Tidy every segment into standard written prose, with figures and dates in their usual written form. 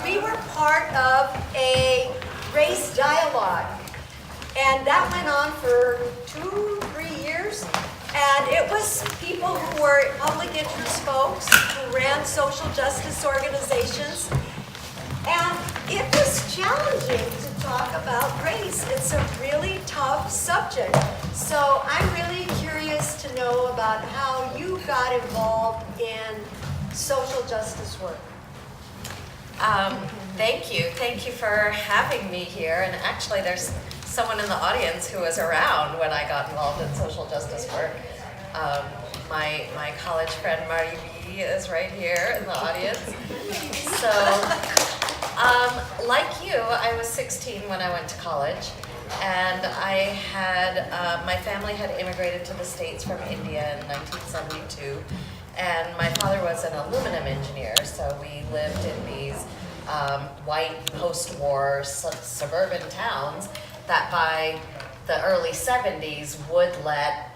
we were part of a race dialogue. And that went on for 2-3 years. And it was people who were public interest folks who ran social justice organizations. And it was challenging to talk about race. It's a really tough subject. So I'm really curious to know about how you got involved in social justice work. Thank you. Thank you for having me here. And actually, there's someone in the audience who was around when I got involved in social justice work. My college friend Marty B is right here in the audience. So, like you, I was 16 when I went to college, and I had my family had immigrated to the States from India in 1972, and my father was an aluminum engineer, so we lived in these white post-war suburban towns that by the early 70s would let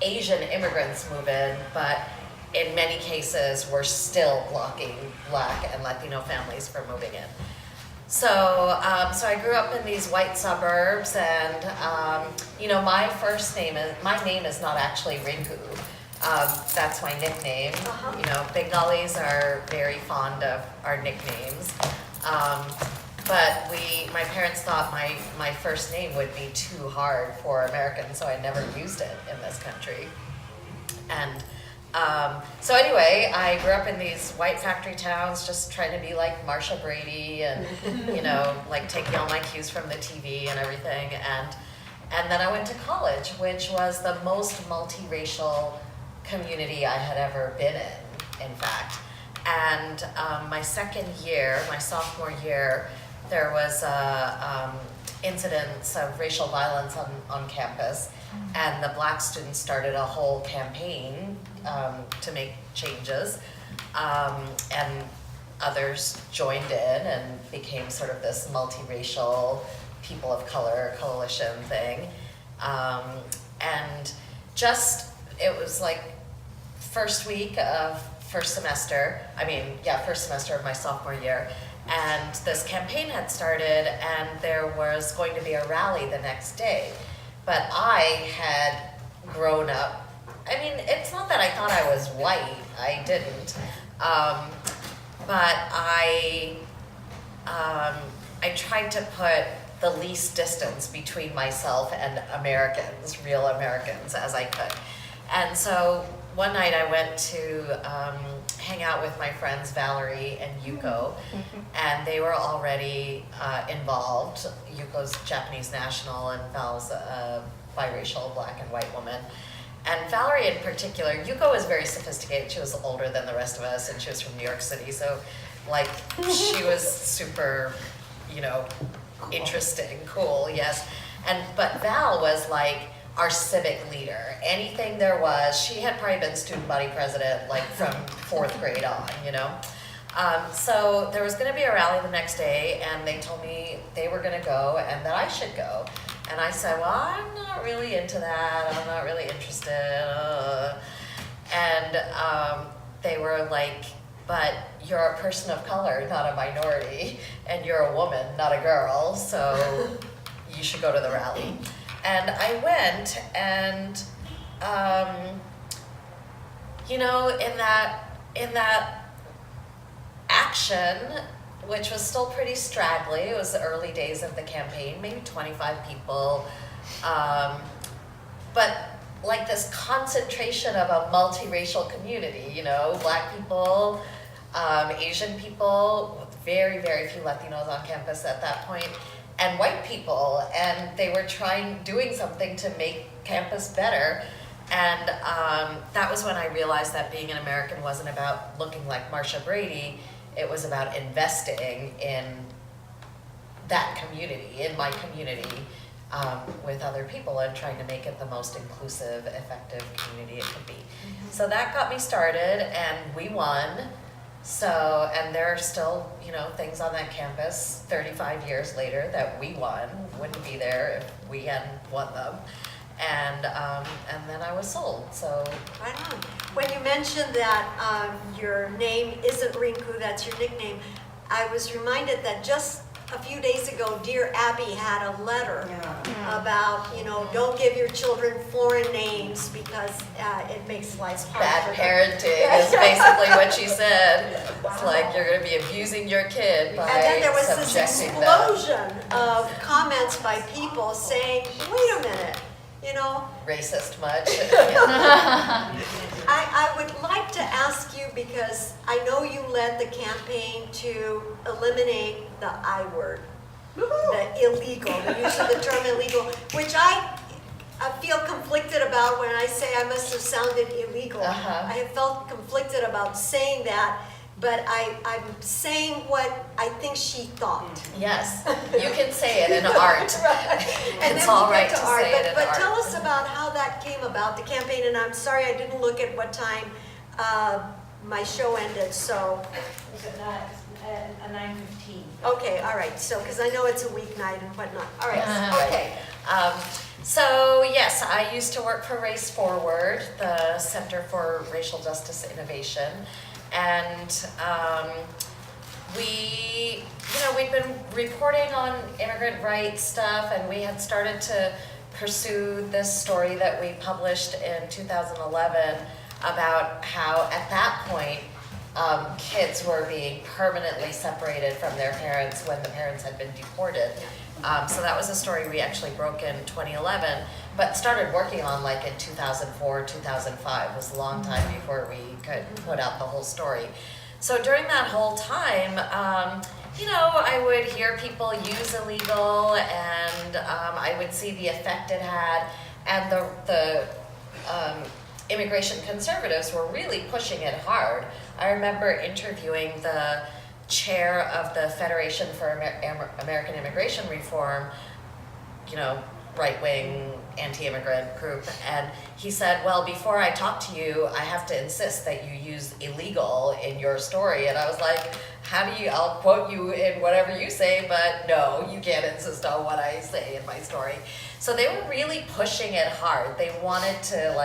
Asian immigrants move in, but in many cases were still blocking Black and Latino families from moving in. So I grew up in these white suburbs, and my name is not actually Rinku. That's my nickname. You know, Bengalis are very fond of our nicknames. But my parents thought my first name would be too hard for Americans, so I never used it in this country. And so anyway, I grew up in these white factory towns, just trying to be like Marsha Brady and, like taking all my cues from the TV and everything. And then I went to college, which was the most multiracial community I had ever been in fact. And my sophomore year, there was incidents of racial violence on campus, and the Black students started a whole campaign to make changes, and others joined in and became sort of this multiracial people of color coalition thing. And it was like first semester of my sophomore year, and this campaign had started, and there was going to be a rally the next day. But I had grown up, it's not that I thought I was white, I didn't, but I tried to put the least distance between myself and real Americans, as I could. And so one night I went to hang out with my friends Valerie and Yuko, and they were already involved. Yuko's Japanese national and Val's a biracial Black and white woman. And Valerie in particular, Yuko was very sophisticated. She was older than the rest of us, and she was from New York City, so she was super, interesting, cool, yes. But Val was like our civic leader. Anything there was, she had probably been student body president from 4th grade on, So there was going to be a rally the next day, and they told me they were going to go and that I should go. And I said, well, I'm not really into that. I'm not really interested. And they were like, but you're a person of color, not a minority, and you're a woman, not a girl, so you should go to the rally. And I went, and in that action, which was still pretty straggly, it was the early days of the campaign, maybe 25 people, but like this concentration of a multiracial community, Black people, Asian people, very, very few Latinos on campus at that point, and white people, and they were doing something to make campus better. And that was when I realized that being an American wasn't about looking like Marsha Brady, it was about investing in that community, in my community, with other people, and trying to make it the most inclusive, effective community it could be. So that got me started, and we won. So, and there are still, things on that campus 35 years later that we won, wouldn't be there if we hadn't won them. And then I was sold, so. Right on. When you mentioned that your name isn't Rinku, that's your nickname, I was reminded that just a few days ago, dear Abby had a letter about, don't give your children foreign names because it makes life hard. Bad for them. parenting is basically what she said. It's like you're going to be abusing your kid by And then there was this subjecting them. explosion of comments by people saying, wait a minute, Racist much? I would like to ask you, because I know you led the campaign to eliminate the I word, the illegal, the use of the term illegal, which I feel conflicted about when I say I must have sounded illegal. I have felt conflicted about saying that, but I'm saying what I think she thought. Yes, you can say it in art. And It's then all we right get to art. say it in But art. tell us about how that came about, the campaign, and I'm sorry I didn't look at what time my show ended, so. Was it not, a 9:15? Okay, all right, so, because I know it's a weeknight and whatnot. All right, okay. So yes, I used to work for Race Forward, the Center for Racial Justice Innovation, and we'd been reporting on immigrant rights stuff, and we had started to pursue this story that we published in 2011 about how at that point kids were being permanently separated from their parents when the parents had been deported. So that was a story we actually broke in 2011, but started working on like in 2004, 2005. It was a long time before we could put out the whole story. So during that whole time, I would hear people use illegal, and I would see the effect it had, and the immigration conservatives were really pushing it hard. I remember interviewing the chair of the Federation for American Immigration Reform, right-wing anti-immigrant group, and he said, well, before I talk to you, I have to insist that you use illegal in your story. And I was like, I'll quote you in whatever you say, but no, you can't insist on what I say in my story. So they were really pushing it hard. They wanted to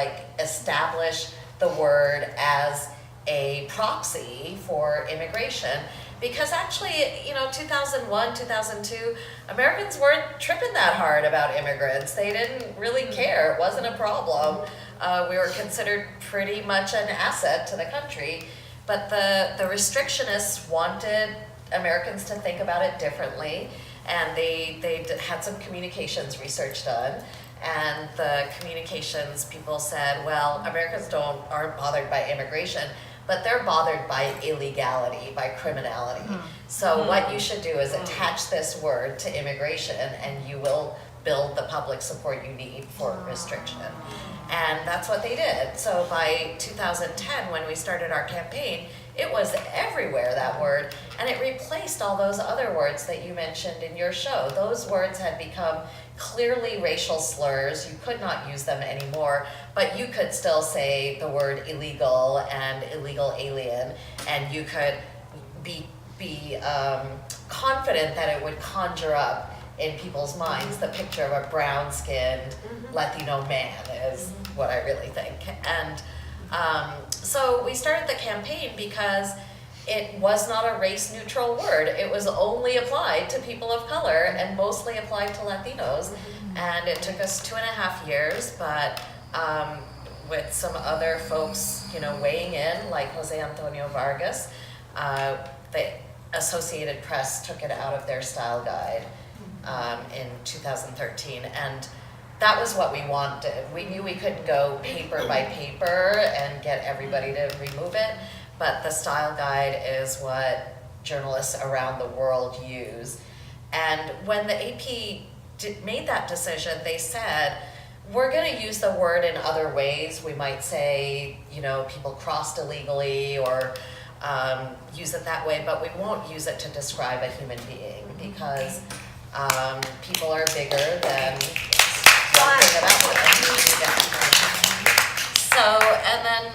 establish the word as a proxy for immigration, because actually, 2001, 2002, Americans weren't tripping that hard about immigrants. They didn't really care. It wasn't a problem. We were considered pretty much an asset to the country, but the restrictionists wanted Americans to think about it differently, and they had some communications research done. And the communications people said, well, Americans aren't bothered by immigration, but they're bothered by illegality, by criminality. So what you should do is attach this word to immigration, and you will build the public support you need for restriction. And that's what they did. So by 2010, when we started our campaign, it was everywhere, that word, and it replaced all those other words that you mentioned in your show. Those words had become clearly racial slurs. You could not use them anymore, but you could still say the word illegal and illegal alien, and you could be confident that it would conjure up in people's minds the picture of a brown-skinned Latino man is what I really think. And so we started the campaign because it was not a race-neutral word. It was only applied to people of color and mostly applied to Latinos. And it took us 2.5 years, but with some other folks, weighing in, like Jose Antonio Vargas, the Associated Press took it out of their style guide in 2013. And that was what we wanted. We knew we couldn't go paper by paper and get everybody to remove it, but the style guide is what journalists around the world use. And when the AP made that decision, they said, we're going to use the word in other ways. We might say, people crossed illegally, or use it that way, but we won't use it to describe a human being, because people are bigger than one thing about them. So, and then,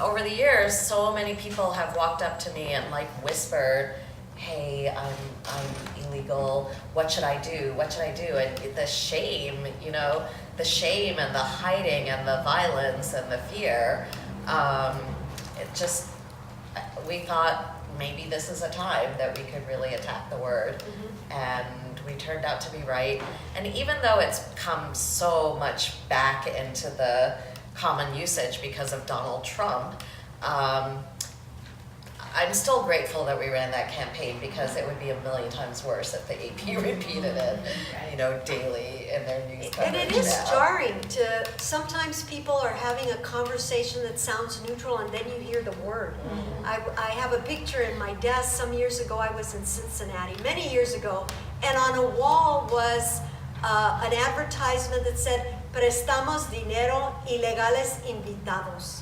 over the years, so many people have walked up to me and whispered, hey, I'm illegal, what should I do? What should I do? And the shame, the shame and the hiding and the violence and the fear, we thought maybe this is a time that we could really attack the word. And we turned out to be right. And even though it's come so much back into the common usage because of Donald Trump, I'm still grateful that we ran that campaign, because it would be a million times worse if the AP repeated it, daily in their news coverage. And it is now. jarring to, sometimes people are having a conversation that sounds neutral and then you hear the word. I have a picture in my desk. Some years ago, I was in Cincinnati, many years ago, and on a wall was an advertisement that said, "Prestamos dinero ilegales invitados."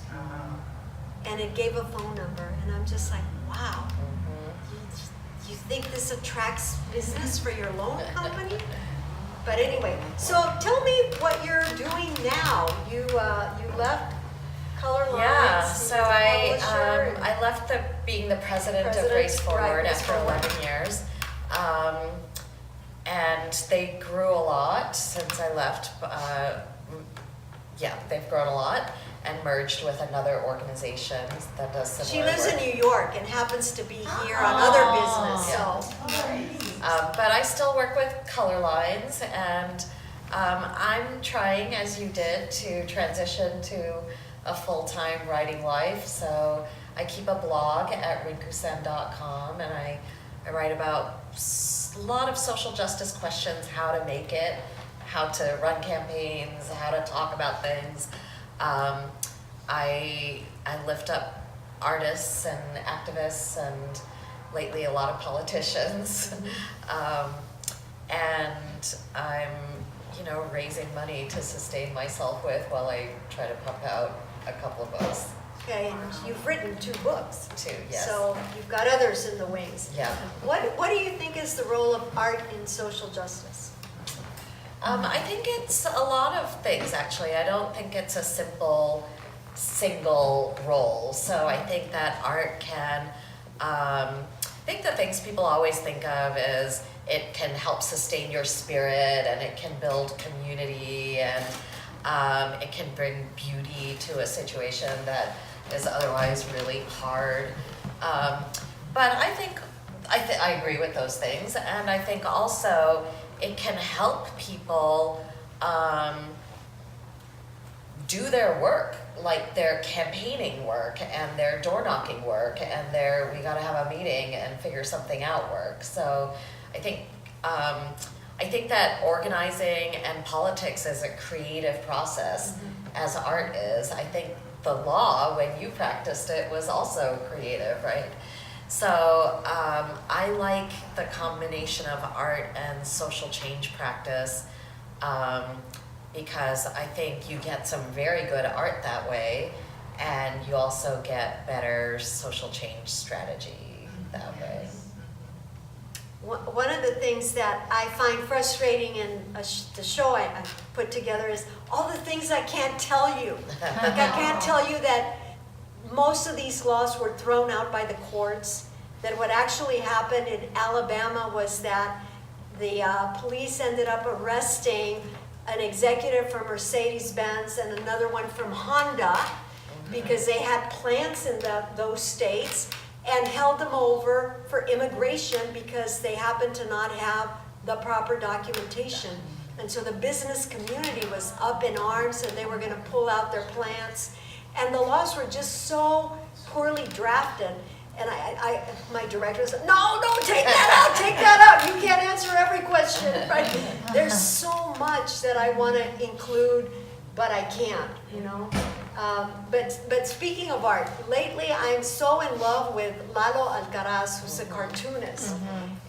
And it gave a phone number, and I'm just like, wow. You think this attracts business for your loan company? But anyway, so tell me what you're doing now. You left Color Lines. Yeah, so publisher, I left being the president of Race Forward after 11 years. And they grew a lot since I left. They've grown a lot and merged with another organization that does similar She lives work. in New York and happens to be here on other business, so. But I still work with Color Lines, and I'm trying, as you did, to transition to a full-time writing life. So I keep a blog at rinkusen.com, and I write about a lot of social justice questions, how to make it, how to run campaigns, how to talk about things. I lift up artists and activists, and lately a lot of politicians. And I'm, raising money to sustain myself with while I try to pump out a couple of books. Okay, and you've written 2 books. 2, yes. So you've got others in the wings. Yeah. What do you think is the role of art in social justice? I think it's a lot of things, actually. I don't think it's a simple, single role. So I think that art can, I think the things people always think of is it can help sustain your spirit, and it can build community, and it can bring beauty to a situation that is otherwise really hard. But I think, I agree with those things, and I think also it can help people do their work, like their campaigning work and their door knocking work and their we gotta have a meeting and figure something out work. So I think that organizing and politics is a creative process, as art is. I think the law, when you practiced it, was also creative, right? So I like the combination of art and social change practice, because I think you get some very good art that way, and you also get better social change strategy that way. One of the things that I find frustrating in the show I put together is all the things I can't tell you. Like I can't tell you that most of these laws were thrown out by the courts, that what actually happened in Alabama was that the police ended up arresting an executive from Mercedes-Benz and another one from Honda because they had plants in those states, and held them over for immigration because they happened to not have the proper documentation. And so the business community was up in arms, and they were going to pull out their plants. And the laws were just so poorly drafted. And my director said, no, take that out. You can't answer every question, right? There's so much that I want to include, but I can't, But speaking of art, lately I'm so in love with Lalo Alcaraz, who's a cartoonist.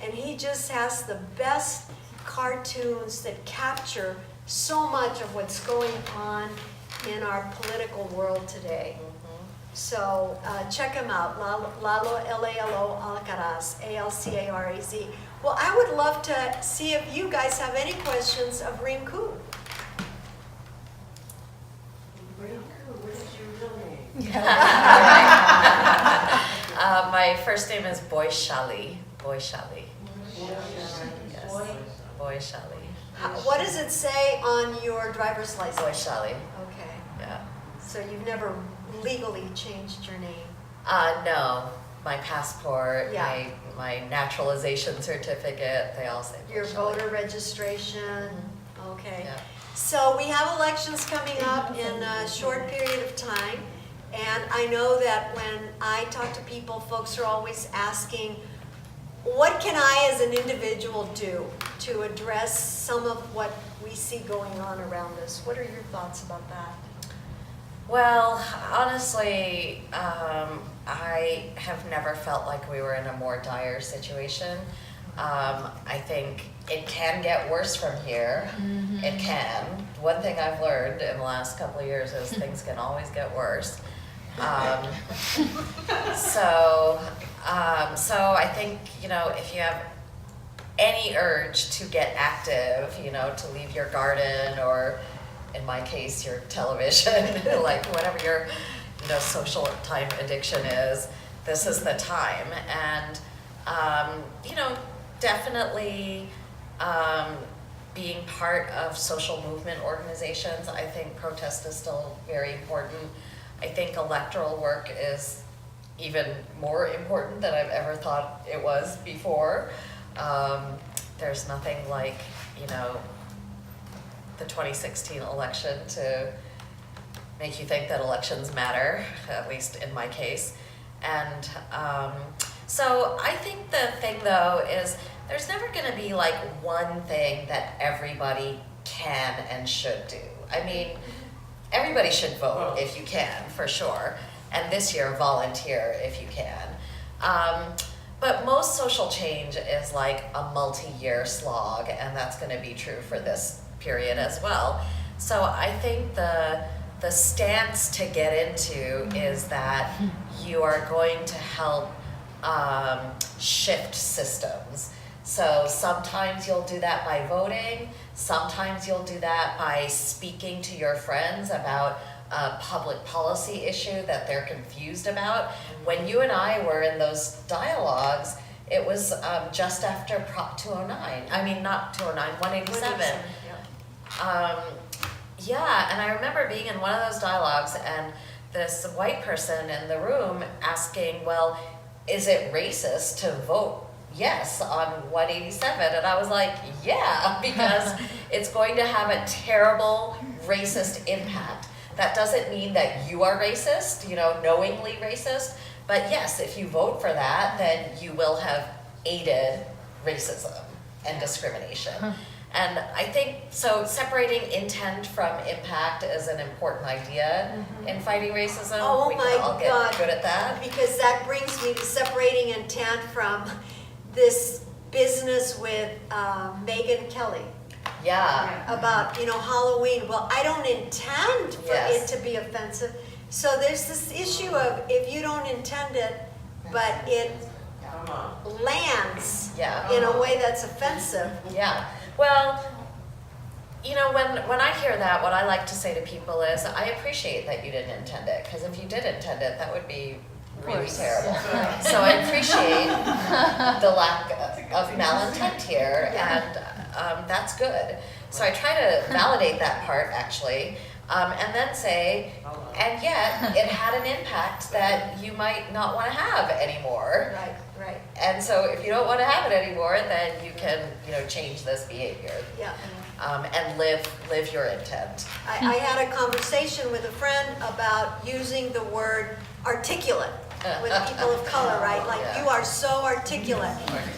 And he just has the best cartoons that capture so much of what's going on in our political world today. So check him out, Lalo, L-A-L-O, Alcaraz, A-L-C-A-R-A-Z. Well, I would love to see if you guys have any questions of Rinku. My first name is Boishali. Boishali. Yes. Boishali. What does it say on your driver's license? Boishali. Okay. Yeah. So you've never legally changed your name? No. my passport, Yeah. my naturalization certificate, they all say Your Shelley. voter registration, okay. Yeah. So we have elections coming up in a short period of time. And I know that when I talk to people, folks are always asking, what can I as an individual do to address some of what we see going on around us? What are your thoughts about that? Well, honestly, I have never felt like we were in a more dire situation. I think it can get worse from here. It can. One thing I've learned in the last couple of years is things can always get worse. So I think, if you have any urge to get active, to leave your garden or, in my case, your television, like whatever your, social time addiction is, this is the time. And, definitely being part of social movement organizations, I think protest is still very important. I think electoral work is even more important than I've ever thought it was before. There's nothing like, the 2016 election to make you think that elections matter, at least in my case. And so I think the thing though is there's never gonna be like one thing that everybody can and should do. I mean, everybody should vote if you can, for sure. And this year, volunteer if you can. But most social change is like a multi-year slog, and that's gonna be true for this period as well. So I think the stance to get into is that you are going to help shift systems. So sometimes you'll do that by voting, sometimes you'll do that by speaking to your friends about a public policy issue that they're confused about. When you and I were in those dialogues, it was just after Prop 209. I mean, not 209, 187. Yeah, and I remember being in one of those dialogues and this white person in the room asking, well, is it racist to vote yes on 187? And I was like, yeah, because it's going to have a terrible racist impact. That doesn't mean that you are racist, knowingly racist, but yes, if you vote for that, then you will have aided racism and discrimination. And I think, so separating intent from impact is an important idea in fighting racism. Oh we my can all God. get good at that. Because that brings me to separating intent from this business with Megyn Kelly Yeah. about, Halloween. Well, I don't intend for Yes. it to be offensive. So there's this issue of if you don't intend it, but it lands Yeah. in a way that's offensive. Yeah. Well, when I hear that, what I like to say to people is, I appreciate that you didn't intend it, because if you did intend it, that would be really terrible. So I appreciate the lack of malintent here, and that's good. So I try to validate that part, actually, and then say, and yet it had an impact that you might not want to have anymore. Right. And so if you don't want to have it anymore, then you can, change this behavior. Yeah. And live your intent. I had a conversation with a friend about using the word articulate with people of color, right? Like, Yeah. you are so articulate.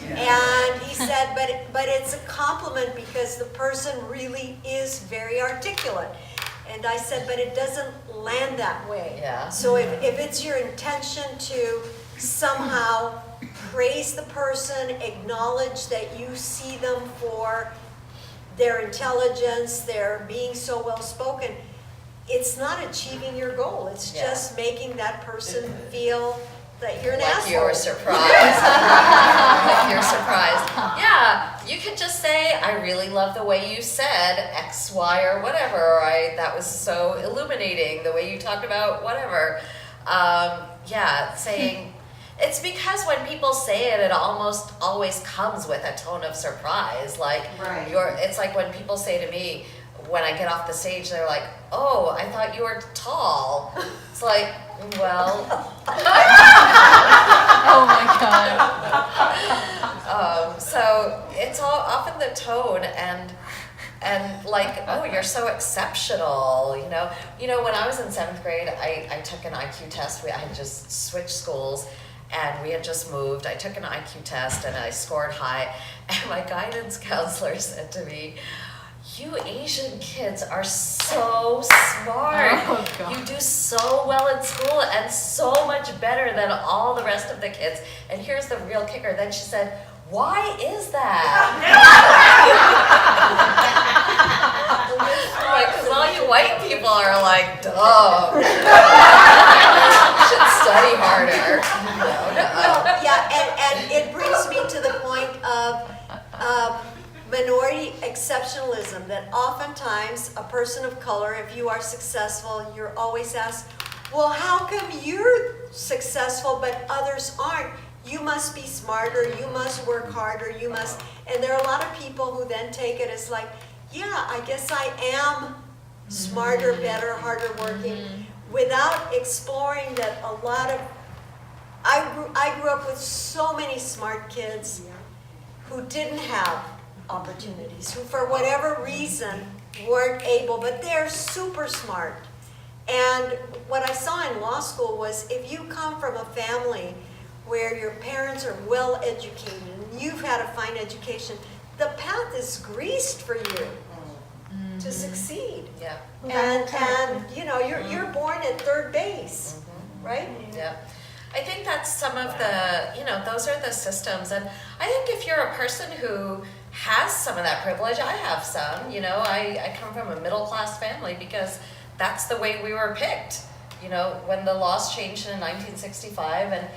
And he said, but it's a compliment because the person really is very articulate. And I said, but it doesn't land that way. Yeah. So if it's your intention to somehow praise the person, acknowledge that you see them for their intelligence, their being so well spoken, it's not achieving your goal. It's just making that person feel that you're an Like asshole. you're surprised. Like you're surprised. Yeah, you could just say, I really love the way you said X, Y, or whatever. Or that was so illuminating, the way you talked about whatever. Saying, it's because when people say it, it almost always comes with a tone of surprise. Like, it's like when people say to me, when I get off the stage, they're like, oh, I thought you were tall. It's like, well, Oh my God. So it's all often the tone and like, oh, you're so exceptional, you know. When I was in 7th grade, I took an IQ test. I had just switched schools, and we had just moved. I took an IQ test, and I scored high. And my guidance counselor said to me, "You Asian kids are so smart. Oh, God. You do so well in school and so much better than all the rest of the kids." And here's the real kicker. Then she said, "Why is that?" Because all you white people are like, duh. Should study harder. Yeah, and it brings me to the point of minority exceptionalism, that oftentimes a person of color, if you are successful, you're always asked, well, how come you're successful but others aren't? You must be smarter, you must work harder, you must, and there are a lot of people who then take it as like, yeah, I guess I am smarter, better, harder working, without exploring that a lot of, I grew up with so many smart kids who didn't have opportunities, who for whatever reason weren't able, but they're super smart. And what I saw in law school was, if you come from a family where your parents are well educated and you've had a fine education, the path is greased for you to succeed. Yeah. And you know, you're born at third base, right? Yeah. I think that's some of the, those are the systems. And I think if you're a person who has some of that privilege, I have some, I come from a middle class family because that's the way we were picked. When the laws changed in 1965 and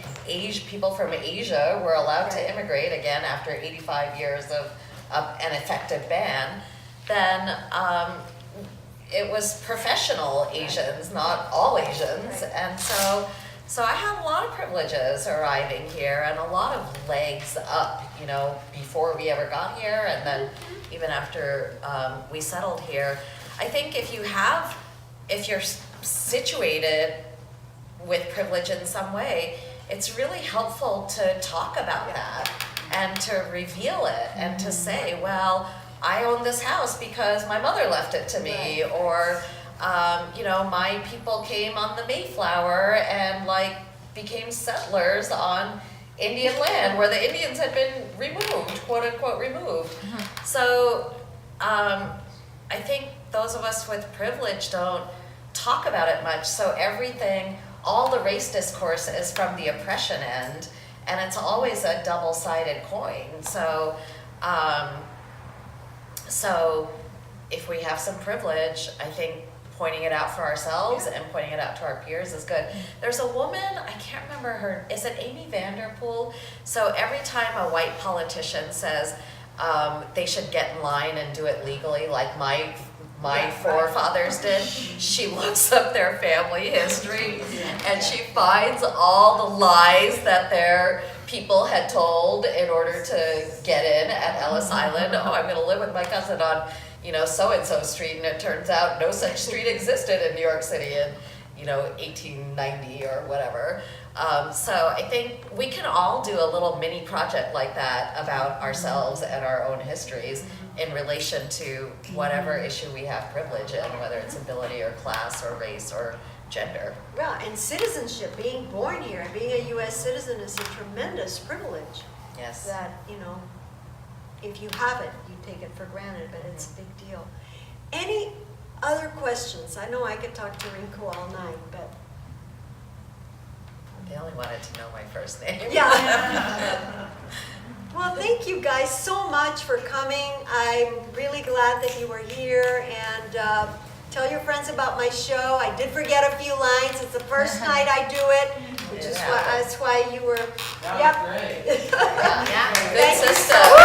people from Asia were allowed to immigrate again after 85 years of an effective ban, then it was professional Asians, not all Asians. And so I had a lot of privileges arriving here and a lot of legs up, before we ever got here and then even after we settled here. I think if you're situated with privilege in some way, it's really helpful to talk about that and to reveal it and to say, well, I own this house because my mother left it to me, or my people came on the Mayflower and became settlers on Indian land where the Indians had been removed, quote unquote removed. So I think those of us with privilege don't talk about it much. So all the race discourse is from the oppression end, and it's always a double-sided coin. So if we have some privilege, I think pointing it out for ourselves and pointing it out to our peers is good. There's a woman, I can't remember her, is it Amy Vanderpool? So every time a white politician says they should get in line and do it legally, like my forefathers did, she looks up their family history and she finds all the lies that their people had told in order to get in at Ellis Island. Oh, I'm going to live with my cousin on so-and-so street, and it turns out no such street existed in New York City in 1890 or whatever. So I think we can all do a little mini project like that about ourselves and our own histories in relation to whatever issue we have privilege in, whether it's ability or class or race or gender. Well, and citizenship, being born here, being a U.S. citizen is a tremendous privilege. Yes. That, if you have it, you take it for granted, but it's a big deal. Any other questions? I know I could talk to Rinku all night, but... They only wanted to know my first name. Yeah. Well, thank you guys so much for coming. I'm really glad that you were here, and tell your friends about my show. I did forget a few lines. It's the first night I do it, which is why you were... That was great. Yeah. Good Thank you system. so